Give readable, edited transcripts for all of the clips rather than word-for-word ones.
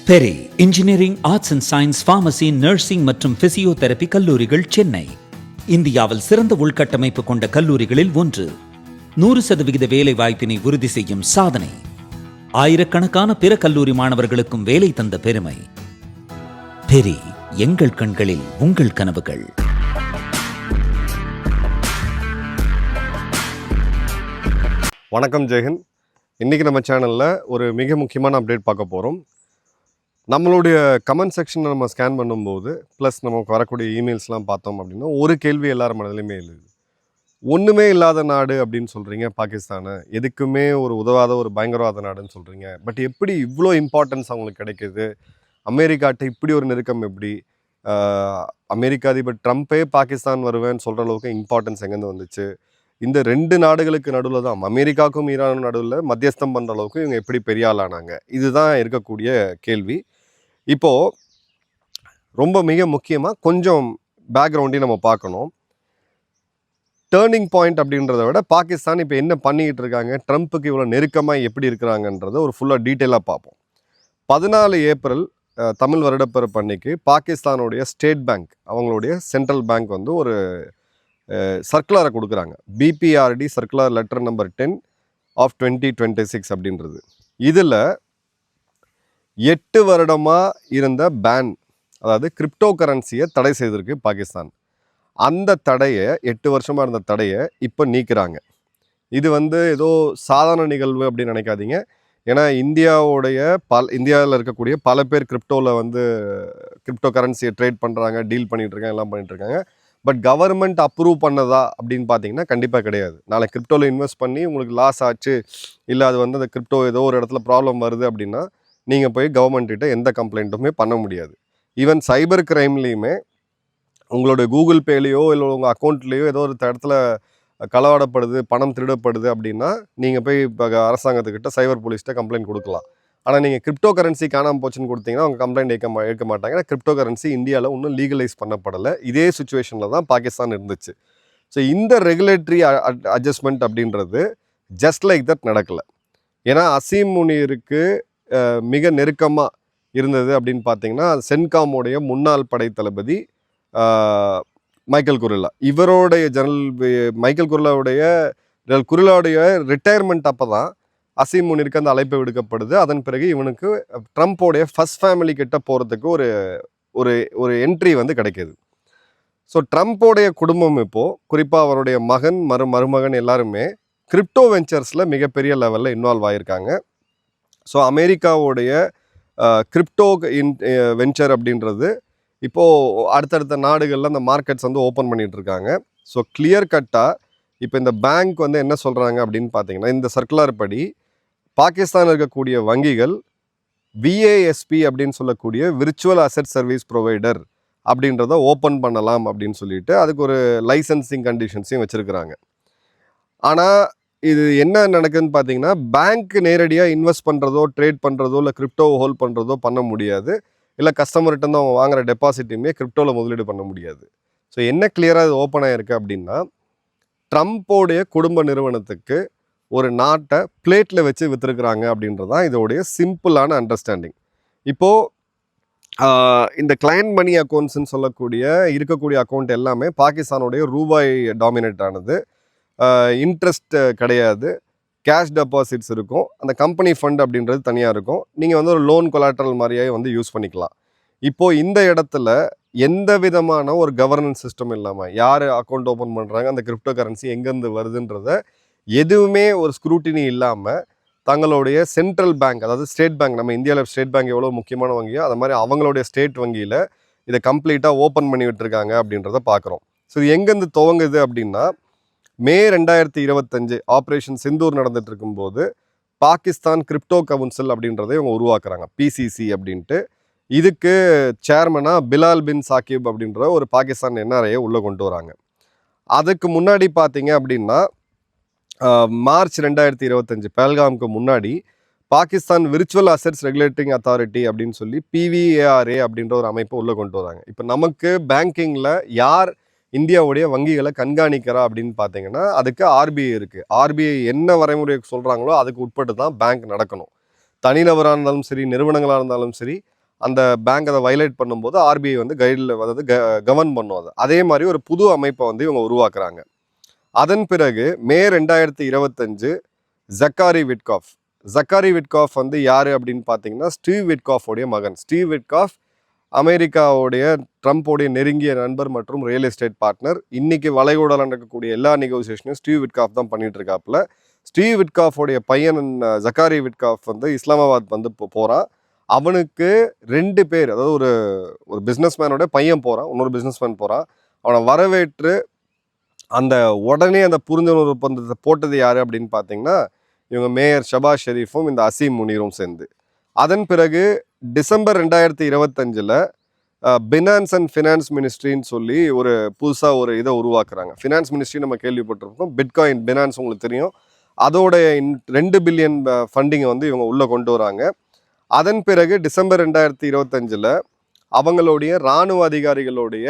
Peri engineering, arts and science, pharmacy, nursing மற்றும் physiotherapy கல்லூரிகள் சென்னை இந்தியாவில் சிறந்த உள்கட்டமைப்பு கொண்ட கல்லூரிகளில் ஒன்று. 100% வேலை வாய்ப்பினை உறுதி செய்யும் சாதனை. ஆயிரக்கணக்கான பிற கல்லூரி மாணவர்களுக்கும் வேலை தந்த பெருமை. பெரி, எங்கள் கண்களில் உங்கள் கனவுகள். வணக்கம் ஜெயஹிந்த். இன்றைக்கி நம்ம சேனலில் ஒரு மிக முக்கியமான அப்டேட் பார்க்க போகிறோம். நம்மளுடைய கமெண்ட் செக்ஷனை நம்ம ஸ்கேன் பண்ணும்போது ப்ளஸ் நமக்கு வரக்கூடிய இமெயில்ஸ்லாம் பார்த்தோம் அப்படின்னா ஒரு கேள்வி எல்லார் மனதிலையுமே எழுது. ஒன்றுமே இல்லாத நாடு அப்படின்னு சொல்கிறீங்க பாகிஸ்தானை, எதுக்குமே ஒரு உதவாத ஒரு பயங்கரவாத நாடுன்னு சொல்கிறீங்க. பட் எப்படி இவ்வளோ இம்பார்ட்டன்ஸ் அவங்களுக்கு கிடைக்கிது? அமெரிக்காட்ட இப்படி ஒரு நெருக்கம் எப்படி? அமெரிக்கா அதிபர் ட்ரம்ப்பே பாகிஸ்தான் வருவேன்னு சொல்கிற அளவுக்கு இம்பார்ட்டன்ஸ் எங்கேருந்து வந்துச்சு? இந்த 2 நாடுகளுக்கு நடுவில் தான், அமெரிக்காவுக்கும் ஈரானும் நடுவில் மத்தியஸ்தம் பண்ணுற அளவுக்கு இவங்க எப்படி பெரிய ஆளானாங்க? இதுதான் இருக்கக்கூடிய கேள்வி. இப்போது ரொம்ப மிக முக்கியமாக கொஞ்சம் பேக்ரவுண்டையும் நம்ம பார்க்கணும். டேர்னிங் பாயிண்ட் அப்படின்றத விட பாகிஸ்தான் இப்போ என்ன பண்ணிக்கிட்டு இருக்காங்க, ட்ரம்ப்புக்கு இவ்வளோ நெருக்கமாக எப்படி இருக்கிறாங்கன்றதை ஒரு ஃபுல்லாக டீட்டெயிலாக பார்ப்போம். 14 ஏப்ரல் தமிழ் வருடப்பிறப்பு அன்னைக்கு பாகிஸ்தானுடைய ஸ்டேட் பேங்க், அவங்களுடைய சென்ட்ரல் பேங்க் வந்து ஒரு சர்க்குலரை கொடுக்குறாங்க. பிபிஆர்டி சர்க்குலர் லெட்டர் நம்பர் 10 ஆஃப் 2026 அப்படின்றது. இதில் 8 வருடமாக இருந்த பேன், அதாவது கிரிப்டோ கரன்சியை தடை செய்திருக்கு பாகிஸ்தான். அந்த தடையை, 8 வருஷமாக இருந்த தடையை இப்போ நீக்கிறாங்க. இது வந்து ஏதோ சாதாரண நிகழ்வு அப்படின்னு நினைக்காதீங்க. ஏன்னா இந்தியாவில் இருக்கக்கூடிய பல பேர் கிரிப்டோ கரன்சியை ட்ரேட் பண்ணுறாங்க, டீல் பண்ணிகிட்ருக்காங்க, எல்லாம் பண்ணிகிட்ருக்காங்க. பட் கவர்மெண்ட் அப்ரூவ் பண்ணதா அப்படின்னு பார்த்தீங்கன்னா கண்டிப்பாக கிடையாது. நாளை கிரிப்டோவில் இன்வெஸ்ட் பண்ணி உங்களுக்கு லாஸ் ஆச்சு, இல்லை அது வந்து அந்த கிரிப்டோ ஏதோ ஒரு இடத்துல ப்ராப்ளம் வருது அப்படின்னா நீங்கள் போய் கவர்மெண்ட்டிட்ட எந்த கம்ப்ளைண்ட்டுமே பண்ண முடியாது. ஈவன் சைபர் கிரைம்லேயுமே உங்களுடைய கூகுள் பேலேயோ இல்லை உங்கள் அக்கௌண்ட்லேயோ ஏதோ ஒரு இடத்துல களவாடப்படுது, பணம் திருடப்படுது அப்படின்னா நீங்கள் போய் இப்போ அரசாங்கத்துக்கிட்ட சைபர் போலீஸ்கிட்ட கம்ப்ளைண்ட் கொடுக்கலாம். ஆனால் நீங்கள் கிரிப்டோ கரன்சி காணாமல் போச்சுன்னு கொடுத்தீங்கன்னா அவங்க கம்ப்ளைண்ட் ஏற்க மாட்டாங்க. ஏன்னா கிரிப்டோ கரன்சி இந்தியாவில் இன்னும் லீகலைஸ் பண்ணப்படலை. இதே சுச்சுவேஷனில் தான் பாகிஸ்தான் இருந்துச்சு. ஸோ இந்த ரெகுலேட்டரி அட்ஜஸ்ட்மெண்ட் அப்படின்றது ஜஸ்ட் லைக் தட் நடக்கலை. ஏன்னா அசீம் முனீருக்கு மிக நெருக்கமாக இருந்தது அப்படின்னு பார்த்தீங்கன்னா சென்காமோடைய முன்னாள் படை தளபதி மைக்கேல் குரில்லா. இவருடைய மைக்கேல் குரில்லாவுடைய ரிட்டையர்மெண்ட் அப்போ தான் அசீம் முனீருக்கு அந்த அழைப்பு விடுக்கப்படுது. அதன் பிறகு இவனுக்கு ட்ரம்ப்போடைய ஃபர்ஸ்ட் ஃபேமிலி கிட்ட போகிறதுக்கு ஒரு ஒரு என்ட்ரி வந்து கிடைக்கிது. ஸோ ட்ரம்ப்போடைய குடும்பம் இப்போது குறிப்பாக அவருடைய மகன், மருமகன் எல்லாருமே கிரிப்டோ வெஞ்சர்ஸில் மிகப்பெரிய லெவலில் இன்வால்வ் ஆகியிருக்காங்க. ஸோ அமெரிக்காவுடைய கிரிப்டோ வெஞ்சர் அப்படின்றது இப்போது அடுத்தடுத்த நாடுகளில் அந்த மார்க்கெட்ஸ் வந்து ஓப்பன் பண்ணிகிட்டு இருக்காங்க. ஸோ கிளியர் கட்டாக இப்போ இந்த பேங்க் வந்து என்ன சொல்கிறாங்க அப்படின்னு பார்த்தீங்கன்னா, இந்த சர்க்குலர் படி பாகிஸ்தானில் இருக்கக்கூடிய வங்கிகள் விஏஎஸ்பி அப்படின்னு சொல்லக்கூடிய விர்ச்சுவல் அசெட் சர்வீஸ் ப்ரொவைடர் அப்படின்றத ஓப்பன் பண்ணலாம் அப்படின்னு சொல்லிட்டு அதுக்கு ஒரு லைசன்சிங் கண்டிஷன்ஸையும் வச்சுருக்கிறாங்க. ஆனால் இது என்ன நடக்குதுன்னு பார்த்தீங்கன்னா, பேங்க் நேரடியாக இன்வெஸ்ட் பண்ணுறதோ, ட்ரேட் பண்ணுறதோ, இல்லை கிரிப்டோவை ஹோல்ட் பண்ணுறதோ பண்ண முடியாது. இல்லை கஸ்டமர்கிட்ட அவங்க வாங்குகிற டெபாசிட்டையுமே கிரிப்டோவில் முதலீடு பண்ண முடியாது. ஸோ என்ன கிளியராக இது ஓப்பன் ஆகிருக்கு அப்படின்னா, ட்ரம்ப்போடைய குடும்ப நிறுவனத்துக்கு ஒரு நாட்டை பிளேட்டில் வச்சு விற்றுருக்குறாங்க அப்படின்றது தான் இதோடைய சிம்பிளான அண்டர்ஸ்டாண்டிங். இப்போது இந்த கிளையண்ட் மணி அக்கௌண்ட்ஸ்ன்னு இருக்கக்கூடிய அக்கௌண்ட் எல்லாமே பாகிஸ்தானுடைய ரூபாய் டாமினேட் ஆனது. இன்ட்ரெஸ்ட் கிடையாது, கேஷ் டெபாசிட்ஸ் இருக்கும். அந்த கம்பெனி ஃபண்ட் அப்படின்றது தனியாக இருக்கும். நீங்கள் வந்து ஒரு லோன் கொலாட்ரல் மாதிரியே வந்து யூஸ் பண்ணிக்கலாம். இப்போது இந்த இடத்துல எந்த விதமான ஒரு கவர்னன்ஸ் சிஸ்டம் இல்லாமல் யார் அக்கௌண்ட் ஓப்பன் பண்ணுறாங்க, அந்த கிரிப்டோ கரன்சி எங்கேருந்து வருதுன்றத எதுவுமே ஒரு ஸ்க்ரூட்டினி இல்லாமல் தங்களுடைய சென்ட்ரல் பேங்க், அதாவது ஸ்டேட் பேங்க், நம்ம இந்தியாவில் ஸ்டேட் பேங்க் எவ்வளோ முக்கியமான வங்கியோ அது மாதிரி அவங்களுடைய ஸ்டேட் வங்கியில் இதை கம்ப்ளீட்டாக ஓப்பன் பண்ணி விட்டுருக்காங்க அப்படின்றத பார்க்குறோம். ஸோ இது எங்கேருந்து துவங்குது அப்படின்னா, மே 2025 ஆப்ரேஷன் சிந்தூர் நடந்துட்டு இருக்கும்போது பாகிஸ்தான் கிரிப்டோ கவுன்சில் அப்படின்றத இவங்க உருவாக்குறாங்க, பிசிசி அப்படின்ட்டு. இதுக்கு சேர்மனாக பிலால் பின் சாக்கிப் அப்படின்ற ஒரு பாகிஸ்தான் என்ஆர்ஐயை உள்ளே கொண்டு வராங்க. அதுக்கு முன்னாடி பார்த்தீங்க அப்படின்னா மார்ச் 2025 பஹல்காமுக்கு முன்னாடி Pakistan virtual assets regulating authority அப்படின்னு சொல்லி பிவிஏஆர்ஏ அப்படின்ற ஒரு அமைப்பை உள்ளே கொண்டு வராங்க. இப்போ நமக்கு பேங்கிங்கில் யார் இந்தியாவுடைய வங்கிகளை கண்காணிக்கிறா அப்படின்னு பார்த்தீங்கன்னா அதுக்கு ஆர்பிஐ இருக்குது. ஆர்பிஐ என்ன வரைமுறை சொல்கிறாங்களோ அதுக்கு உட்பட்டு தான் பேங்க் நடக்கணும். தனிநபராக இருந்தாலும் சரி, நிறுவனங்களாக இருந்தாலும் சரி, அந்த பேங்க் அதை வயலேட் பண்ணும்போது ஆர்பிஐ வந்து கைடில் அதாவது கவர்ன் பண்ணும் அது. அதே மாதிரி ஒரு புது அமைப்பை வந்து இவங்க உருவாக்குறாங்க. அதன் பிறகு மே 2025 ஜக்காரி விட்காஃப். ஜக்காரி விட்காஃப் வந்து யார் அப்படின்னு பார்த்தீங்கன்னா ஸ்டீவ் விட்காஃபோடைய மகன். ஸ்டீவ் விட்காஃப் அமெரிக்காவுடைய ட்ரம்ப்போடைய நெருங்கிய நண்பர் மற்றும் ரியல் எஸ்டேட் பார்ட்னர். இன்னைக்கு வளைகுடால நடக்கக்கூடிய எல்லா நெகோசியேஷனையும் ஸ்டீவ் விட்காஃப் தான் பண்ணிட்டு இருக்காப்புல. ஸ்டீவ் விட்காஃபோடைய பையன் ஜக்காரி விட்காஃப் வந்து இஸ்லாமாபாத் வந்து போகிறான். அவனுக்கு 2 பேர், அதாவது ஒரு பிஸ்னஸ்மேனோட பையன் போகிறான், இன்னொரு பிஸ்னஸ்மேன் போகிறான். அவனை வரவேற்று அந்த உடனே அந்த புரிந்துணர்வு ஒப்பந்தத்தை போட்டது யார் அப்படின்னு பார்த்தீங்கன்னா இவங்க மேயர் ஷபாஸ் ஷெரீஃபும் இந்த அசீம் முனீரும் சேர்ந்து. அதன் பிறகு டிசம்பர் 2025 பினான்ஸ் அண்ட் ஃபினான்ஸ் மினிஸ்ட்ரின்னு சொல்லி ஒரு புதுசாக ஒரு இதை உருவாக்குறாங்க. ஃபினான்ஸ் மினிஸ்ட்ரி நம்ம கேள்விப்பட்டிருக்கோம். பிட்காயின் பினான்ஸ் உங்களுக்கு தெரியும். அதோடைய 2 பில்லியன் ஃபண்டிங்கை வந்து இவங்க உள்ளே கொண்டு வராங்க. அதன் பிறகு டிசம்பர் 2025 அவங்களுடைய இராணுவ அதிகாரிகளுடைய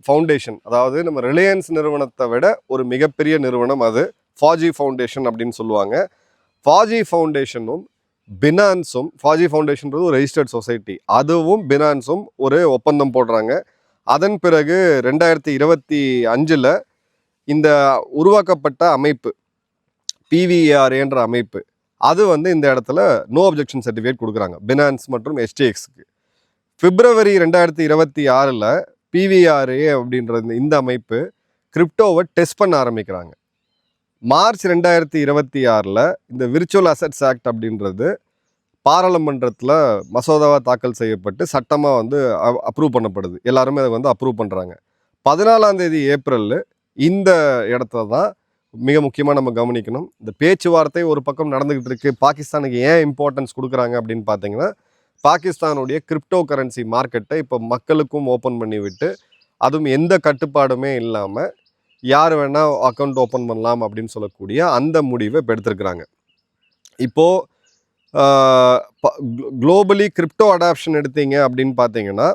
ஃபவுண்டேஷன், அதாவது நம்ம ரிலையன்ஸ் நிறுவனத்தை விட ஒரு மிகப்பெரிய நிறுவனம் அது, ஃபாஜி ஃபவுண்டேஷன் அப்படின்னு சொல்லுவாங்க. ஃபாஜி ஃபவுண்டேஷனும் பினான்ஸும், ஃபாஜி ஃபவுண்டேஷன்றது ஒரு ரெஜிஸ்டர்ட் சொசைட்டி, அதுவும் பினான்ஸும் ஒரு ஒப்பந்தம் போடுறாங்க. அதன் பிறகு 2025 இந்த உருவாக்கப்பட்ட அமைப்பு பிவிஏஆர்ஏன்ற அமைப்பு, அது வந்து இந்த இடத்துல நோ அப்ஜெக்ஷன் சர்டிஃபிகேட் கொடுக்குறாங்க பினான்ஸ் மற்றும் எஸ்டிஎக்ஸுக்கு. பிப்ரவரி 2026 பிவிஆர்ஏ அப்படின்ற இந்த அமைப்பு கிரிப்டோவை டெஸ்ட் பண்ண ஆரம்பிக்கிறாங்க. மார்ச் 2026 இந்த விர்ச்சுவல் அசெட்ஸ் ஆக்ட் அப்படின்றது பாராளுமன்றத்தில் மசோதாவாக தாக்கல் செய்யப்பட்டு சட்டமாக வந்து அப்ரூவ் பண்ணப்படுது. எல்லாருமே அதை வந்து அப்ரூவ் பண்ணுறாங்க. 14 ஏப்ரல் இந்த இடத்துல தான் மிக முக்கியமாக நம்ம கவனிக்கணும். இந்த பேச்சுவார்த்தை ஒரு பக்கம் நடந்துக்கிட்டு இருக்கு. பாகிஸ்தானுக்கு ஏன் இம்பார்ட்டன்ஸ் கொடுக்குறாங்க அப்படின்னு பார்த்தீங்கன்னா, பாகிஸ்தானுடைய கிரிப்டோ கரன்சி மார்க்கெட்டை இப்போ மக்களுக்கும் ஓப்பன் பண்ணி விட்டு, அதுவும் எந்த கட்டுப்பாடுமே இல்லாமல் யார் வேணால் அக்கௌண்ட் ஓப்பன் பண்ணலாம் அப்படின்னு சொல்லக்கூடிய அந்த முடிவை இப்போ எடுத்திருக்கிறாங்க. இப்போது குளோபலி கிரிப்டோ அடாப்ஷன் எடுத்தீங்க அப்படின்னு பார்த்தீங்கன்னா,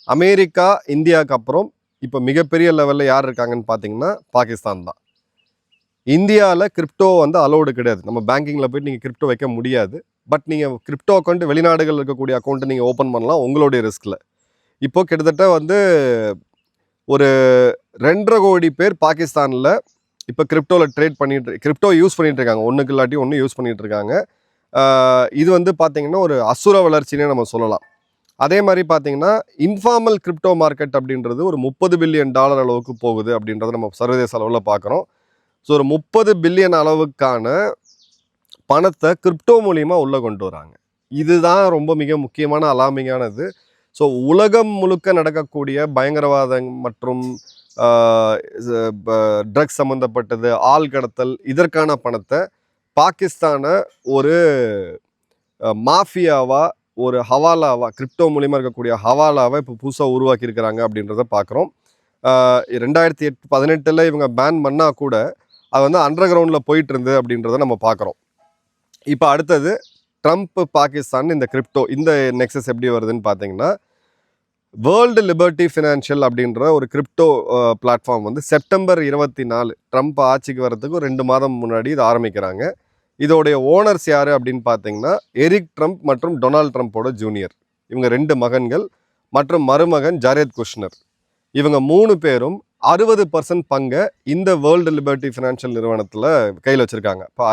அமெரிக்கா இந்தியாவுக்கு அப்புறம் இப்போ மிகப்பெரிய லெவலில் யார் இருக்காங்கன்னு பார்த்தீங்கன்னா பாகிஸ்தான் தான். இந்தியாவில் கிரிப்டோ வந்து அலோடு கிடையாது. நம்ம பேங்கிங்கில் போய்ட்டு நீங்கள் கிரிப்டோ வைக்க முடியாது. பட் நீங்கள் கிரிப்டோ அக்கௌண்ட் வெளிநாடுகள் இருக்கக்கூடிய அக்கௌண்ட்டை நீங்கள் ஓப்பன் பண்ணலாம் உங்களுடைய ரிஸ்கில். இப்போது கிட்டத்தட்ட வந்து ஒரு 2.5 கோடி பேர் பாகிஸ்தானில் இப்போ கிரிப்டோவில் கிரிப்டோ யூஸ் பண்ணிகிட்டு இருக்காங்க. ஒன்றுக்கு இல்லாட்டி ஒன்று யூஸ் பண்ணிகிட்டு இருக்காங்க. இது வந்து பார்த்திங்கன்னா ஒரு அசுர வளர்ச்சினே நம்ம சொல்லலாம். அதே மாதிரி பார்த்திங்கன்னா இன்ஃபார்மல் கிரிப்டோ மார்க்கெட் அப்படின்றது ஒரு $30 பில்லியன் அளவுக்கு போகுது அப்படின்றத நம்ம சர்வதேச அளவில் பார்க்குறோம். ஸோ ஒரு 30 பில்லியன் அளவுக்கான பணத்தை கிரிப்டோ மூலிமா உள்ளே கொண்டு வராங்க. இதுதான் ரொம்ப மிக முக்கியமான அலாமிங்கானது. ஸோ உலகம் முழுக்க நடக்கக்கூடிய பயங்கரவாதம் மற்றும் ட்ரக்ஸ் சம்மந்தப்பட்டது, ஆள் கடத்தல், இதற்கான பணத்தை பாகிஸ்தானை ஒரு மாஃபியாவா, ஒரு ஹவாலாவா, கிரிப்டோ மூலிமா இருக்கக்கூடிய ஹவாலாவை இப்போ புதுசாக உருவாக்கியிருக்கிறாங்க அப்படின்றத பார்க்குறோம். 2018 இவங்க பேன் பண்ணால் கூட அது வந்து அண்டர் கிரவுண்டில் போயிட்டு இருந்து அப்படின்றத நம்ம பார்க்குறோம். இப்போ அடுத்தது ட்ரம்ப் பாகிஸ்தான் இந்த கிரிப்டோ இந்த நெக்ஸஸ் எப்படி வருதுன்னு பார்த்தீங்கன்னா, வேர்ல்டு லிபர்ட்டி ஃபினான்ஷியல் அப்படின்ற ஒரு கிரிப்டோ பிளாட்ஃபார்ம் வந்து செப்டம்பர் 24 ட்ரம்ப் ஆட்சிக்கு வர்றதுக்கு 2 மாதம் முன்னாடி இது ஆரம்பிக்கிறாங்க. இதோடைய ஓனர்ஸ் யார் அப்படின்னு பார்த்தீங்கன்னா எரிக் ட்ரம்ப் மற்றும் டொனால்ட் ட்ரம்ப்போட ஜூனியர். இவங்க 2 மகன்கள் மற்றும் மருமகன் ஜாரேத் குஷ்னர். இவங்க 3 பேரும் 60% பங்கை இந்த வேர்ல்டு லிபர்ட்டி ஃபினான்ஷியல் நிறுவனத்தில் கையில் வச்சுருக்காங்க. இப்போ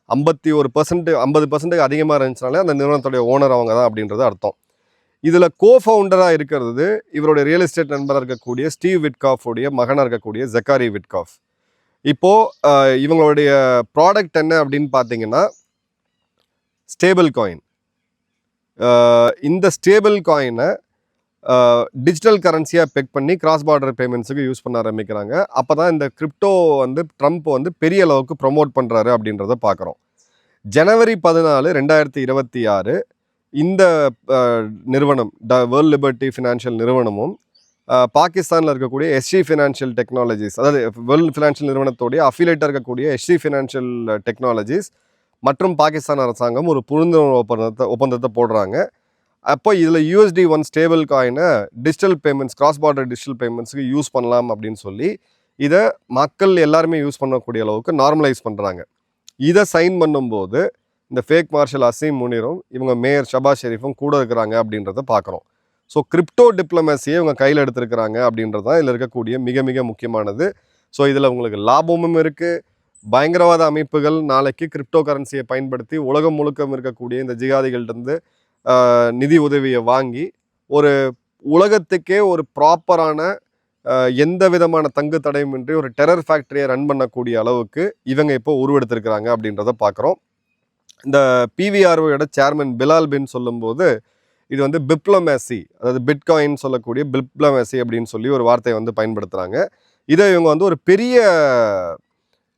51% 50% அதிகமாக இருந்துச்சுனாலே அந்த நிறுவனத்துடைய ஓனர் அவங்க தான் அப்படின்றது அர்த்தம். இதில் கோஃபவுண்டராக இருக்கிறது இவருடைய ரியல் எஸ்டேட் நண்பராக இருக்கக்கூடிய ஸ்டீவ் விட்காஃபோடைய மகனாக இருக்கக்கூடிய ஜக்காரி விட்காஃப். இப்போது இவங்களுடைய ப்ராடக்ட் என்ன அப்படின்னு பார்த்தீங்கன்னா ஸ்டேபிள் காயின். இந்த ஸ்டேபிள் காயினை டிஜிட்டல் கரன்சியாக பெக் பண்ணி கிராஸ் பார்டர் பேமெண்ட்ஸுக்கு யூஸ் பண்ண ஆரம்பிக்கிறாங்க. அப்போ தான் இந்த கிரிப்டோ வந்து ட்ரம்ப் வந்து பெரிய அளவுக்கு ப்ரொமோட் பண்ணுறாரு அப்படின்றத பார்க்குறோம். ஜனவரி 14, 2026 இந்த நிறுவனம் வேர்ல்ட் லிபர்ட்டி ஃபினான்ஷியல் நிறுவனமும் பாகிஸ்தானில் இருக்கக்கூடிய எஸ்டி ஃபினான்ஷியல் டெக்னாலஜிஸ், அதாவது வேர்ல்டு ஃபினான்ஷியல் நிறுவனத்தோடைய அஃபிலேட்டாக இருக்கக்கூடிய எஸ்டி ஃபினான்ஷியல் டெக்னாலஜிஸ் மற்றும் பாகிஸ்தான் அரசாங்கம் ஒரு புரிந்துணர்வு ஒப்பந்தத்தை போடுறாங்க. அப்போ இதில் USD1 ஸ்டேபிள் காயினை digital payments, cross border digital பேமெண்ட்ஸுக்கு யூஸ் பண்ணலாம் அப்படின்னு சொல்லி இதை மக்கள் எல்லாருமே யூஸ் பண்ணக்கூடிய அளவுக்கு நார்மலைஸ் பண்ணுறாங்க. இதை சைன் பண்ணும்போது இந்த ஃபேக் மார்ஷல் அசீம் முனீரும் இவங்க மேயர் ஷபாஸ் ஷெரீஃபும் கூட இருக்கிறாங்க அப்படின்றத பார்க்குறோம். ஸோ கிரிப்டோ டிப்ளமேசியை இவங்க கையில் எடுத்திருக்கிறாங்க அப்படின்றது தான் இதில் இருக்கக்கூடிய மிக மிக முக்கியமானது. ஸோ இதில் உங்களுக்கு லாபமும் இருக்குது. பயங்கரவாத அமைப்புகள் நாளைக்கு கிரிப்டோ கரன்சியை பயன்படுத்தி உலகம் முழுக்க இருக்கக்கூடிய இந்த ஜிகாதிகள்கிட்டருந்து நிதி உதவியை வாங்கி ஒரு உலகத்துக்கே ஒரு ப்ராப்பரான எந்த விதமான தங்கு தடையுமின்றி ஒரு டெரர் ஃபேக்டரியை ரன் பண்ணக்கூடிய அளவுக்கு இவங்க இப்போ உருவெடுத்திருக்கிறாங்க அப்படின்றத பார்க்குறோம். இந்த பிவிஆர்ஓயோட சேர்மன் பிலால் பின் சொல்லும்போது இது வந்து பிப்ளமேசி, அதாவது பிட்காயின் சொல்லக்கூடிய பிப்ளமேசி அப்படின்னு சொல்லி ஒரு வார்த்தையை வந்து பயன்படுத்துகிறாங்க. இதை இவங்க வந்து ஒரு பெரிய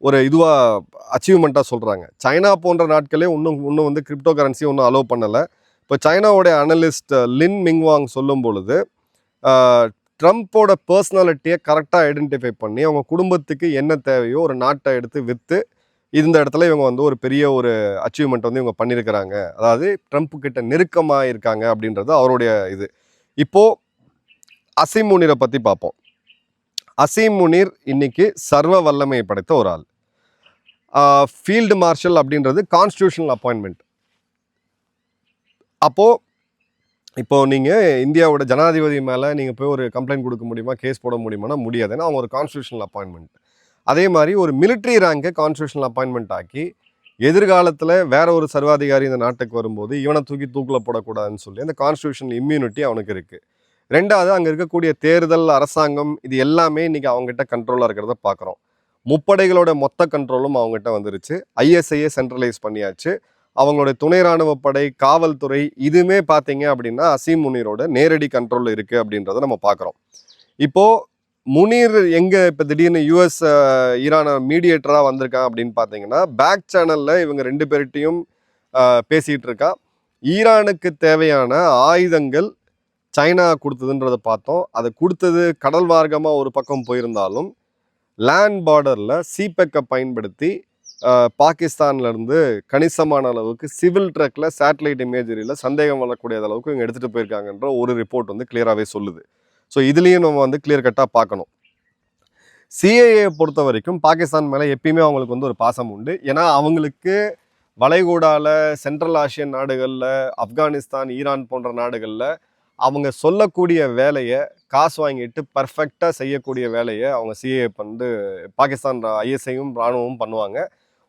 ஒரு இதுவாக அச்சீவ்மெண்ட்டாக சொல்கிறாங்க. சைனா போன்ற நாட்களே இன்னும் வந்து கிரிப்டோ கரன்சி ஒன்றும் அலோவ் பண்ணலை. இப்போ சைனாவோடைய அனலிஸ்ட் லின் மிங்வாங் சொல்லும் பொழுது ட்ரம்ப்போட பர்சனாலிட்டியை கரெக்டாக ஐடென்டிஃபை பண்ணி அவங்க குடும்பத்துக்கு என்ன தேவையோ ஒரு நாட்டை எடுத்து விற்று இந்த இடத்துல இவங்க வந்து ஒரு பெரிய ஒரு அச்சீவ்மெண்ட் வந்து இவங்க பண்ணியிருக்கிறாங்க. அதாவது ட்ரம்ப் கிட்ட நெருக்கமாக இருக்காங்க அப்படின்றது அவருடைய இது. இப்போது அசீம் முனீரை பற்றி பார்ப்போம். அசீம் முனீர் இன்னைக்கு சர்வ வல்லமையை படைத்த ஒரு ஆள். ஃபீல்டு மார்ஷல் அப்படின்றது கான்ஸ்டியூஷனல் அப்பாயின்மெண்ட். இப்போது நீங்கள் இந்தியாவோட ஜனாதிபதி மேலே நீங்கள் போய் ஒரு கம்ப்ளைண்ட் கொடுக்க முடியுமா, கேஸ் போட முடியுமானா முடியாது. ஏன்னா அவங்க ஒரு கான்ஸ்டியூஷனல் அப்பாயின்மெண்ட். அதே மாதிரி ஒரு மிலிட்ரி ரேங்கை கான்ஸ்டியூஷனல் அப்பாயின்மெண்ட் ஆக்கி எதிர்காலத்தில் வேற ஒரு சர்வாதிகாரி இந்த நாட்டுக்கு வரும்போது இவனை தூக்கி தூக்கில் போடக்கூடாதுன்னு சொல்லி அந்த கான்ஸ்டியூஷனல் இம்யூனிட்டி அவனுக்கு இருக்குது. ரெண்டாவது, அங்கே இருக்கக்கூடிய தேர்தல், அரசாங்கம், இது எல்லாமே இன்றைக்கி அவங்ககிட்ட கண்ட்ரோலாக இருக்கிறத பார்க்குறோம். முப்படைகளோட மொத்த கண்ட்ரோலும் அவங்ககிட்ட வந்துருச்சு. ஐஎஸ்ஐயை சென்ட்ரலைஸ் பண்ணியாச்சு. அவங்களுடைய துணை இராணுவ படை, காவல்துறை, இதுவுமே பார்த்தீங்க அப்படின்னா அசீம் முனீரோட நேரடி கண்ட்ரோலில் இருக்குது அப்படின்றத நம்ம பார்க்குறோம். இப்போது முனீர் எங்கே இப்போ திடீர்னு யூஎஸ் ஈரான மீடியேட்டராக வந்திருக்கான் அப்படின்னு பார்த்தீங்கன்னா பேக் சேனலில் இவங்க 2 பேர்கிட்டையும் பேசிகிட்டு இருக்கா. ஈரானுக்கு தேவையான ஆயுதங்கள் சைனா கொடுத்ததுன்றதை பார்த்தோம். அதை கொடுத்தது கடல் மார்க்கமாக ஒரு பக்கம் போயிருந்தாலும் லேண்ட் பார்டரில் சீபெக்கை பயன்படுத்தி பாகிஸ்தான்லேருந்து கணிசமான அளவுக்கு சிவில் ட்ரக்கில் சேட்டலைட் இமேஜரியில் சந்தேகம் வரக்கூடிய அளவுக்கு இவங்க எடுத்துகிட்டு போயிருக்காங்கன்ற ஒரு ரிப்போர்ட் வந்து கிளியராகவே சொல்லுது. ஸோ இதுலேயும் நம்ம வந்து கிளியர் கட்டாக பார்க்கணும். சிஏஏ பொறுத்த வரைக்கும் பாகிஸ்தான் மேலே எப்பயுமே அவங்களுக்கு வந்து ஒரு பாசம் உண்டு. ஏன்னா அவங்களுக்கு வளைகுடாவில், சென்ட்ரல் ஆசியன் நாடுகளில், ஆப்கானிஸ்தான், ஈரான் போன்ற நாடுகளில் அவங்க சொல்லக்கூடிய வேலையை காசு வாங்கிட்டு பர்ஃபெக்டாக செய்யக்கூடிய வேலையை அவங்க சிஏஏ வந்து பாகிஸ்தான் ஐஎஸ்ஐயும் இராணுவமும் பண்ணுவாங்க.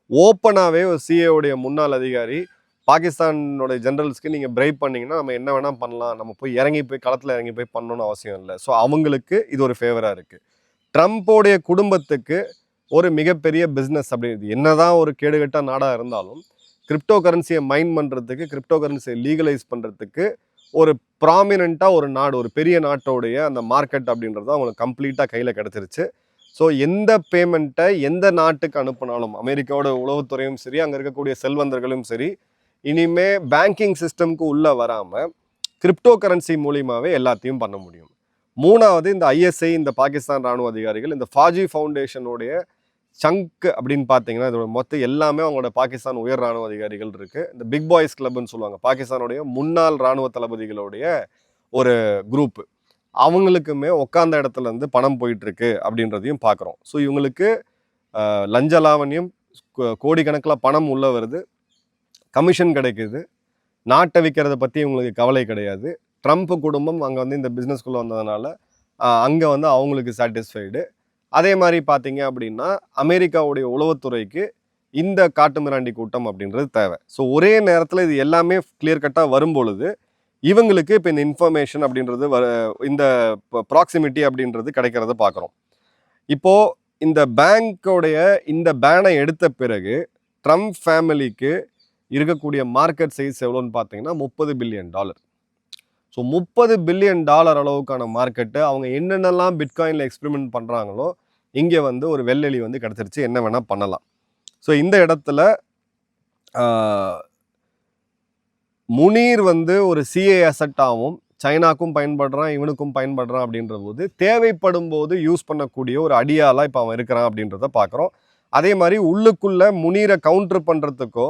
ஓப்பனாகவே ஒரு சிஏவுடைய முன்னாள் அதிகாரி பாகிஸ்தானோட ஜெனரல்ஸ்க்கு நீங்கள் பிரைப் பண்ணிங்கன்னா நம்ம என்ன வேணால் பண்ணலாம், நம்ம போய் களத்தில் இறங்கி போய் பண்ணணும்னு அவசியம் இல்லை. ஸோ அவங்களுக்கு இது ஒரு ஃபேவராக இருக்குது. ட்ரம்ப்போடைய குடும்பத்துக்கு ஒரு மிகப்பெரிய பிஸ்னஸ் அப்படிங்கிறது என்னதான் ஒரு கேடுகட்ட நாடாக இருந்தாலும் கிரிப்டோ கரன்சியை மைன் பண்ணுறதுக்கு, கிரிப்டோ கரன்சியை லீகலைஸ் பண்ணுறதுக்கு ஒரு ப்ராமினெண்ட்டாக ஒரு நாடு, ஒரு பெரிய நாட்டோடைய அந்த மார்க்கெட் அப்படின்றது அவங்களுக்கு கம்ப்ளீட்டாக கையில் கிடச்சிருச்சு. ஸோ எந்த பேமெண்ட்டை எந்த நாட்டுக்கு அனுப்பினாலும் அமெரிக்காவோட உளவுத்துறையும் சரி, அங்கே இருக்கக்கூடிய செல்வந்தர்களும் சரி, இனிமே பேங்கிங் சிஸ்டம்க்கு உள்ளே வராமல் கிரிப்டோ கரன்சி மூலியமாகவே எல்லாத்தையும் பண்ண முடியும். மூணாவது, இந்த ஐஎஸ்ஐ, இந்த பாகிஸ்தான் இராணுவ அதிகாரிகள், இந்த ஃபாஜி ஃபவுண்டேஷனுடைய சங்க் அப்படின்னு பார்த்தீங்கன்னா இதோட மொத்தம் எல்லாமே அவங்களோட பாகிஸ்தான் உயர் இராணுவ அதிகாரிகள் இருக்குது. இந்த பிக் பாய்ஸ் கிளப்னு சொல்லுவாங்க, பாகிஸ்தானுடைய முன்னாள் இராணுவ தளபதிகளுடைய ஒரு குரூப்பு. அவங்களுக்குமே உட்காந்த இடத்துல இருந்து பணம் போயிட்டுருக்கு அப்படின்றதையும் பார்க்குறோம். ஸோ இவங்களுக்கு லஞ்ச லாவண்யம், கோடிக்கணக்கில் பணம் உள்ளே வருது, கமிஷன் கிடைக்குது, நாட்டை விற்கிறத பற்றி இவங்களுக்கு கவலை கிடையாது. ட்ரம்ப் குடும்பம் அங்கே வந்து இந்த பிஸ்னஸ்குள்ளே வந்ததுனால அங்கே வந்து அவங்களுக்கு சாட்டிஸ்ஃபைடு. அதே மாதிரி பார்த்தீங்க அப்படின்னா அமெரிக்காவுடைய உளவுத்துறைக்கு இந்த காட்டுமிராண்டி கூட்டம் அப்படின்றது தேவை. ஸோ ஒரே நேரத்தில் இது எல்லாமே கிளியர் கட்டாக வரும்பொழுது இவங்களுக்கு இப்போ இந்த இன்ஃபர்மேஷன் அப்படின்றது இந்த ப்ராக்சிமிட்டி அப்படின்றது கிடைக்கிறத பார்க்குறோம். இப்போது இந்த பேங்கோடைய இந்த பேனை எடுத்த பிறகு ட்ரம்ப் ஃபேமிலிக்கு இருக்கக்கூடிய மார்க்கெட் சைஸ் எவ்வளோன்னு பார்த்தீங்கன்னா $30 பில்லியன். ஸோ $30 பில்லியன் அளவுக்கான மார்க்கெட்டு அவங்க என்னென்னலாம் பிட்காயினில் எக்ஸ்பெரிமெண்ட் பண்ணுறாங்களோ இங்கே வந்து ஒரு வெள்ளெலி வந்து கிடச்சிருச்சு, என்ன வேணால் பண்ணலாம். ஸோ இந்த இடத்துல முனீர் வந்து ஒரு சிஏ அசட்டாகவும் சைனாக்கும் பயன்படுறான், இவனுக்கும் பயன்படுறான் அப்படின்ற போது தேவைப்படும் போது யூஸ் பண்ணக்கூடிய ஒரு அடியாளாக இப்போ அவன் இருக்கிறான் அப்படின்றத பார்க்குறோம். அதே மாதிரி உள்ளுக்குள்ளே முனீரை கவுண்டர் பண்ணுறதுக்கோ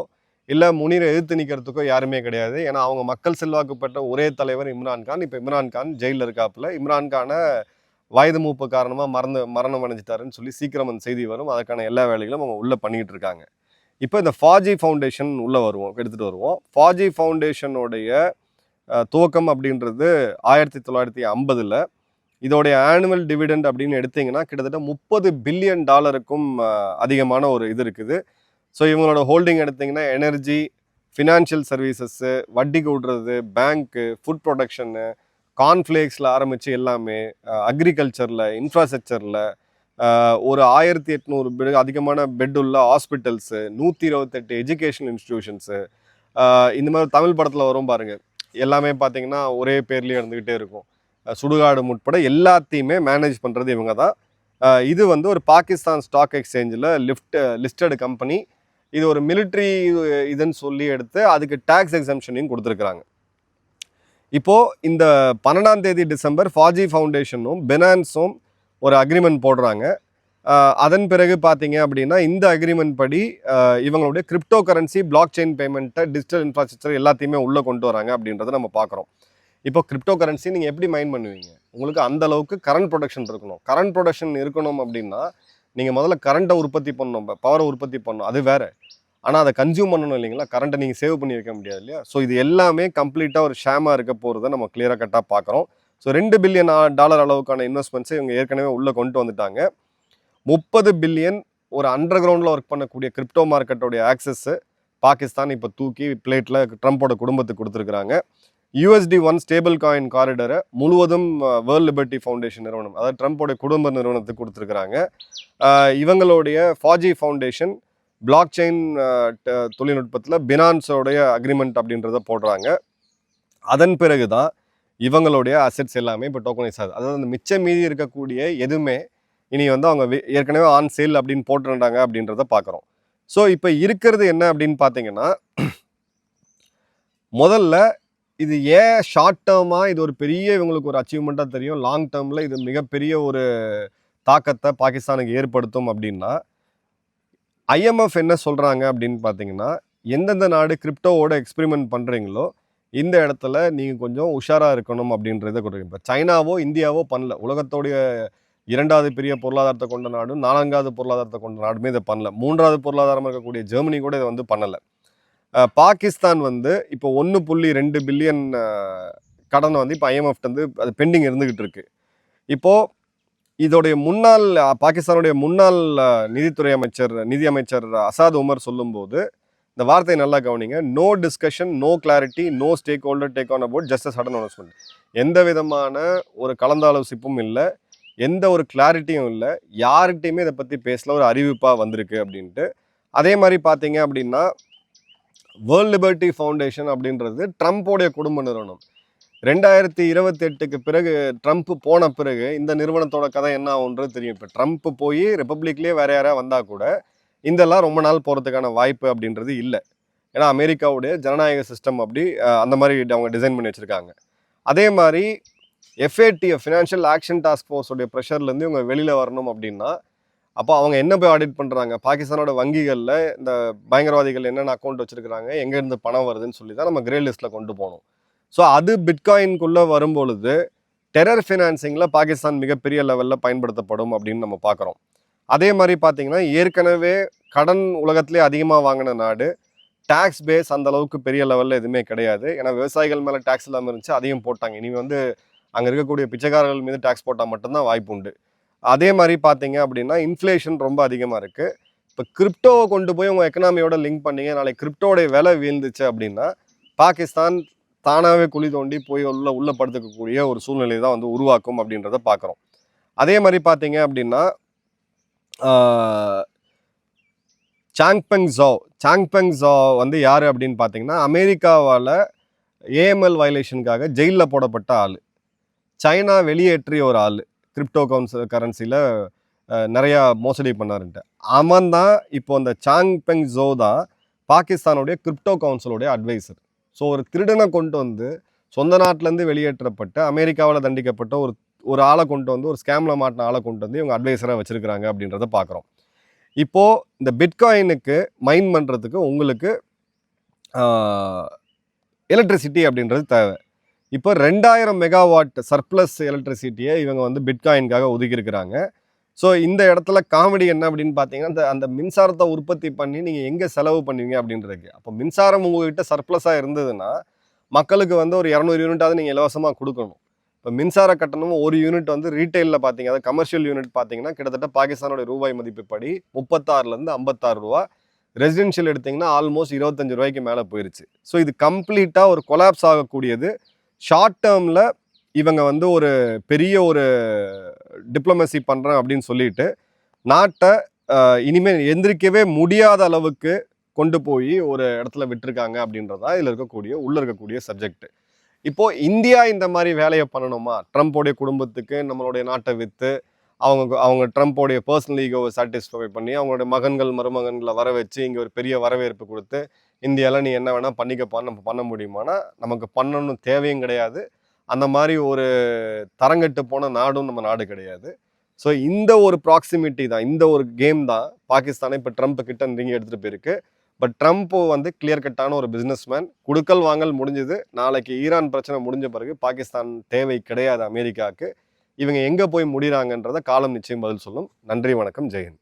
இல்லை முனீரை எதிர்த்து நிற்கிறதுக்கோ யாருமே கிடையாது. ஏன்னா அவங்க மக்கள் செல்வாக்கு பெற்ற ஒரே தலைவர் இம்ரான்கான். இப்போ இம்ரான்கான் ஜெயிலில் இருக்காப்புல. இம்ரான்கானை வயது மூப்பு காரணமாக மரணம் அடைஞ்சிட்டாருன்னு சொல்லி சீக்கிரம் அந்த செய்தி வரும். அதற்கான எல்லா வேலைகளும் அவங்க உள்ளே பண்ணிக்கிட்டு இருக்காங்க. இப்போ இந்த ஃபாஜி ஃபவுண்டேஷன் உள்ளே எடுத்துகிட்டு வருவோம். ஃபாஜி ஃபவுண்டேஷனுடைய துவக்கம் அப்படின்றது 1950. இதோடைய ஆனுவல் டிவிடெண்ட் அப்படின்னு எடுத்தீங்கன்னா கிட்டத்தட்ட $30 பில்லியன் அதிகமான ஒரு இது இருக்குது. ஸோ இவங்களோட ஹோல்டிங் எடுத்திங்கன்னா எனர்ஜி, ஃபினான்ஷியல் சர்வீசஸ்ஸு, வட்டிக்கு விடுறது, பேங்க்கு, ஃபுட் ப்ரொடக்ஷனு, கார்ன்ஃப்ளேக்ஸில் ஆரம்பித்து எல்லாமே, அக்ரிகல்ச்சரில், இன்ஃப்ராஸ்ட்ரக்சரில், ஒரு 1800 அதிகமான பெட் உள்ள ஹாஸ்பிட்டல்ஸு, 128 எஜுகேஷனல் இன்ஸ்டிடியூஷன்ஸு, இந்த மாதிரி தமிழ் படத்தில் வரும் பாருங்கள், எல்லாமே பார்த்தீங்கன்னா ஒரே பேர்லேயே இருந்துக்கிட்டே இருக்கும். சுடுகாடு உட்பட எல்லாத்தையுமே மேனேஜ் பண்ணுறது இவங்க தான். இது வந்து ஒரு பாகிஸ்தான் ஸ்டாக் எக்ஸ்சேஞ்சில் லிஸ்டட் கம்பெனி. இது ஒரு மிலிட்ரி இதுன்னு சொல்லி எடுத்து அதுக்கு டேக்ஸ் எக்ஸம்ஷனையும் கொடுத்துருக்குறாங்க. இப்போது இந்த 12ஆம் தேதி டிசம்பர் ஃபாஜி ஃபவுண்டேஷனும் பினான்ஸும் ஒரு அக்ரிமெண்ட் போடுறாங்க. அதன் பிறகு பார்த்தீங்க அப்படின்னா இந்த அக்ரிமெண்ட் படி இவங்களுடைய கிரிப்டோ கரன்சி, பிளாக் செயின் பேமெண்ட்டை, டிஜிட்டல் இன்ஃப்ராஸ்ட்ரக்சர் எல்லாத்தையுமே உள்ளே கொண்டு வராங்க அப்படின்றத நம்ம பார்க்குறோம். இப்போ கிரிப்டோ கரன்சி நீங்கள் எப்படி மைன் பண்ணுவீங்க? உங்களுக்கு அந்த அளவுக்கு கரண்ட் ப்ரொடக்ஷன் இருக்கணும். கரண்ட் ப்ரொடக்ஷன் இருக்கணும் அப்படின்னா நீங்கள் முதல்ல கரண்ட்டை உற்பத்தி பண்ணணும், பவரை உற்பத்தி பண்ணணும், அது வேறு. ஆனால் அதை கன்சியூம் பண்ணணும் இல்லைங்களா? கரண்ட்டை நீங்கள் சேவ் பண்ணி வைக்க முடியாது இல்லையா? ஸோ இது எல்லாமே கம்ப்ளீட்டாக ஒரு ஷேமாக இருக்க போகிறத நம்ம கிளியராக கட்டாக பார்க்குறோம். ஸோ $2 பில்லியன் அளவுக்கான இன்வெஸ்ட்மெண்ட்ஸை இவங்க ஏற்கனவே உள்ளே கொண்டு வந்துட்டாங்க. 30 பில்லியன் ஒரு அண்டர் கிரவுண்டில் ஒர்க் பண்ணக்கூடிய கிரிப்டோ மார்க்கெட்டோடைய ஆக்சஸ்ஸு பாகிஸ்தான் இப்போ தூக்கி பிளேட்டில் ட்ரம்ப்போட குடும்பத்துக்கு கொடுத்துருக்குறாங்க. USD1 ஸ்டேபிள் காயின் காரிடரை முழுவதும் வேர்ல்ட் லிபர்ட்டி ஃபவுண்டேஷன் நிறுவனம், அதாவது ட்ரம்ப்போடைய குடும்ப நிறுவனத்துக்கு கொடுத்துருக்குறாங்க. இவங்களுடைய ஃபாஜி ஃபவுண்டேஷன் பிளாக் செயின் தொழில்நுட்பத்தில் பினான்ஸோடைய அக்ரிமெண்ட் அப்படின்றத போடுறாங்க. அதன் பிறகு தான் இவங்களுடைய அசெட்ஸ் எல்லாமே இப்போ டோக்கனைஸ் ஆகுது. அதாவது அந்த மிச்சம் மீதி இருக்கக்கூடிய எதுவுமே இனி வந்து அவங்க ஏற்கனவே ஆன் சேல் அப்படின்னு போட்டுருந்தாங்க அப்படின்றத பார்க்குறோம். ஸோ இப்போ இருக்கிறது என்ன அப்படின்னு பார்த்தீங்கன்னா, முதல்ல இது ஏன் ஷார்ட் டேர்மாக இது ஒரு பெரிய இவங்களுக்கு ஒரு அச்சீவ்மெண்ட்டாக தெரியும், லாங் டேர்மில் இது மிகப்பெரிய ஒரு தாக்கத்தை பாகிஸ்தானுக்கு ஏற்படுத்தும் அப்படின்னா, IMF என்ன சொல்கிறாங்க அப்படின்னு பார்த்தீங்கன்னா, எந்தெந்த நாடு கிரிப்டோவோட எக்ஸ்பெரிமெண்ட் பண்ணுறீங்களோ இந்த இடத்துல நீங்கள் கொஞ்சம் உஷாராக இருக்கணும் அப்படின்றத கொடுக்குறீங்க. இப்போ சைனாவோ இந்தியாவோ பண்ணல, உலகத்தோடைய 2வது பெரிய பொருளாதாரத்தை கொண்ட நாடும் 4வது பொருளாதாரத்தை கொண்ட நாடுமே இதை பண்ணல. 3வது பொருளாதாரமாக இருக்கக்கூடிய ஜெர்மனி கூட இதை வந்து பண்ணலை. பாகிஸ்தான் வந்து இப்போ 1.2 பில்லியன் கடனை வந்து இப்போ IMF வந்து அது பெண்டிங் இருந்துக்கிட்டு இருக்கு. இப்போது இதோடைய முன்னாள் பாகிஸ்தானுடைய முன்னாள் நிதி அமைச்சர் அசாத் உமர் சொல்லும்போது இந்த வார்த்தையை நல்லா கவனிங்க. No discussion, no clarity, no stakeholder take on about just sudden announcement. எந்த விதமான ஒரு கலந்தாலோசிப்பும் இல்லை, எந்த ஒரு கிளாரிட்டியும் இல்லை, யார்கிட்டையுமே இதை பற்றி பேசல, ஒரு அறிவிப்பாக வந்திருக்கு அப்படின்ட்டு. அதே மாதிரி பார்த்தீங்க அப்படின்னா வேர்ல்ட் லிபர்ட்டி ஃபவுண்டேஷன் அப்படின்றது ட்ரம்ப்போடைய குடும்ப நிறுவனம். 2028க்கு பிறகு ட்ரம்ப் போன பிறகு இந்த நிறுவனத்தோட கதை என்ன ஆகுன்றது தெரியும். இப்போ ட்ரம்ப் போய் ரிப்பப்ளிக்லேயே வேறு யாராவது வந்தால் கூட இதெல்லாம் ரொம்ப நாள் போகிறதுக்கான வாய்ப்பு அப்படின்றது இல்லை. ஏன்னா அமெரிக்காவுடைய ஜனநாயக சிஸ்டம் அப்படி அந்த மாதிரி அவங்க டிசைன் பண்ணி வச்சுருக்காங்க. அதே மாதிரி FATF ஃபினான்ஷியல் ஆக்ஷன் டாஸ்க் ஃபோர்ஸோடைய ப்ரெஷர்லேருந்து இவங்க வெளியில் வரணும் அப்படின்னா, அப்போ அவங்க என்ன போய் ஆடிட் பண்ணுறாங்க, பாகிஸ்தானோட வங்கிகளில் இந்த பயங்கரவாதிகள் என்னென்ன அக்கௌண்ட் வச்சுருக்கிறாங்க, எங்கேருந்து பணம் வருதுன்னு சொல்லி தான் நம்ம கிரே லிஸ்ட்டில் கொண்டு போகணும். ஸோ அது பிட்காயின்குள்ளே வரும்பொழுது டெரர் ஃபினான்சிங்கில் பாகிஸ்தான் மிகப்பெரிய லெவலில் பயன்படுத்தப்படும் அப்படின்னு நம்ம பார்க்குறோம். அதே மாதிரி பார்த்தீங்கன்னா ஏற்கனவே கடன் உலகத்திலே அதிகமாக வாங்கின நாடு, டேக்ஸ் பேஸ் அந்த அளவுக்கு பெரிய லெவலில் எதுவுமே கிடையாது. ஏன்னா விவசாயிகள் மேலே டேக்ஸ் இல்லாமல் இருந்துச்சு, அதையும் போட்டாங்க. இனி வந்து அங்கே இருக்கக்கூடிய பிச்சைக்காரர்கள் மீது டேக்ஸ் போட்டால் மட்டும்தான் வாய்ப்பு உண்டு. அதே மாதிரி பார்த்தீங்க அப்படின்னா இன்ஃப்ளேஷன் ரொம்ப அதிகமாக இருக்குது. இப்போ கிரிப்டோவை கொண்டு போய் உங்கள் எக்கனாமியோட லிங்க் பண்ணீங்க, நாளைக்கு கிரிப்டோடைய விலை வீழ்ந்துச்சு அப்படின்னா பாகிஸ்தான் தானாகவே குழி தோண்டி போய் உள்ள படுத்துக்கக்கூடிய ஒரு சூழ்நிலை தான் வந்து உருவாக்கும் அப்படின்றத பார்க்குறோம். அதே மாதிரி பார்த்தீங்க அப்படின்னா சாங்பெங் ஜோ வந்து யார் அப்படின்னு பார்த்தீங்கன்னா அமெரிக்காவால் AML வயலேஷனுக்காக ஜெயிலில் போடப்பட்ட ஆள், சைனா வெளியேற்றிய ஒரு ஆள், கிரிப்டோ கரன்சியில் நிறையா மோசடி பண்ணாருன்ட்டு. அவன் தான் இப்போ அந்த சாங்பெங் ஜோ தான் பாகிஸ்தானுடைய கிரிப்டோ கவுன்சிலோடைய அட்வைசர். ஸோ ஒரு திருடனை கொண்டு வந்து சொந்த நாட்டிலேருந்து வெளியேற்றப்பட்ட அமெரிக்காவில் தண்டிக்கப்பட்ட ஒரு ஆளை கொண்டு வந்து, ஒரு ஸ்கேமில் மாட்டின ஆளை கொண்டு வந்து இவங்க அட்வைசராக வச்சுருக்கிறாங்க அப்படின்றத பார்க்குறோம். இப்போது இந்த பிட்காயினுக்கு மைன் பண்ணுறதுக்கு உங்களுக்கு எலக்ட்ரிசிட்டி அப்படின்றது தேவை. இப்போ 2000 மெகாவாட் சர்ப்ளஸ் எலக்ட்ரிசிட்டியை இவங்க வந்து பிட்காயின்காக ஒதுக்கியிருக்கிறாங்க. ஸோ இந்த இடத்துல காமெடி என்ன அப்படின்னு பார்த்தீங்கன்னா, அந்த மின்சாரத்தை உற்பத்தி பண்ணி நீங்கள் எங்கே செலவு பண்ணுவீங்க அப்படின்றதுக்கு. அப்போ மின்சாரம் உங்ககிட்ட சர்ப்ளஸாக இருந்ததுன்னா, மக்களுக்கு வந்து ஒரு 200 யூனிட்டாவது நீங்கள் இலவசமாக கொடுக்கணும். இப்போ மின்சார கட்டணம் ஒரு யூனிட் வந்து ரீட்டெயிலில் பார்த்தீங்க, அதாவது கமர்ஷியல் யூனிட் பார்த்தீங்கன்னா கிட்டத்தட்ட பாகிஸ்தானோட ரூபாய் மதிப்புப்படி 36லேருந்து 56 ரூபா. ரெசிடென்ஷியல் எடுத்திங்கன்னா ஆல்மோஸ்ட் 25 ரூபாய்க்கு மேலே போயிருச்சு. ஸோ இது கம்ப்ளீட்டாக ஒரு கொலாப்ஸ் ஆகக்கூடியது. ஷார்ட் டேர்மில் இவங்க வந்து ஒரு பெரிய ஒரு டிப்ளமசி பண்ணுறேன் அப்படின்னு சொல்லிட்டு நாட்டை இனிமேல் எந்திரிக்கவே முடியாத அளவுக்கு கொண்டு போய் ஒரு இடத்துல விட்டுருக்காங்க அப்படின்றதா இதில் இருக்கக்கூடிய உள்ளே இருக்கக்கூடிய சப்ஜெக்ட். இப்போது இந்தியா இந்த மாதிரி வேலையை பண்ணணுமா? ட்ரம்ப்போடைய குடும்பத்துக்கு நம்மளுடைய நாட்டை விற்று அவங்க ட்ரம்ப்போடைய பர்சனல் ஈகோவை சாட்டிஸ்ஃபை பண்ணி அவங்களுடைய மகன்கள் மருமகன்களை வர வச்சு இங்கே ஒரு பெரிய வரவேற்பு கொடுத்து இந்தியாவில் நீ என்ன வேணால் பண்ணிக்கப்பான்னு நம்ம பண்ண முடியுமானா நமக்கு பண்ணணும் தேவையும் கிடையாது. அந்த மாதிரி ஒரு தரங்கட்டு போன நாடும் நம்ம நாடு கிடையாது. ஸோ இந்த ஒரு ப்ராக்சிமிட்டி தான், இந்த ஒரு கேம் தான் பாகிஸ்தானை இப்போ ட்ரம்ப் கிட்ட நெருங்கி எடுத்துகிட்டு போயிருக்கு. பட் ட்ரம்ப் வந்து கிளியர் கட்டான ஒரு பிஸ்னஸ் மேன். குடுக்கல் வாங்கல் முடிஞ்சது. நாளைக்கு ஈரான் பிரச்சனை முடிஞ்ச பிறகு பாகிஸ்தான் தேவை கிடையாது அமெரிக்காவுக்கு. இவங்க எங்கே போய் முடிகிறாங்கன்றதை காலம் நிச்சயம் பதில் சொல்லும். நன்றி, வணக்கம், ஜெயஹிந்த்.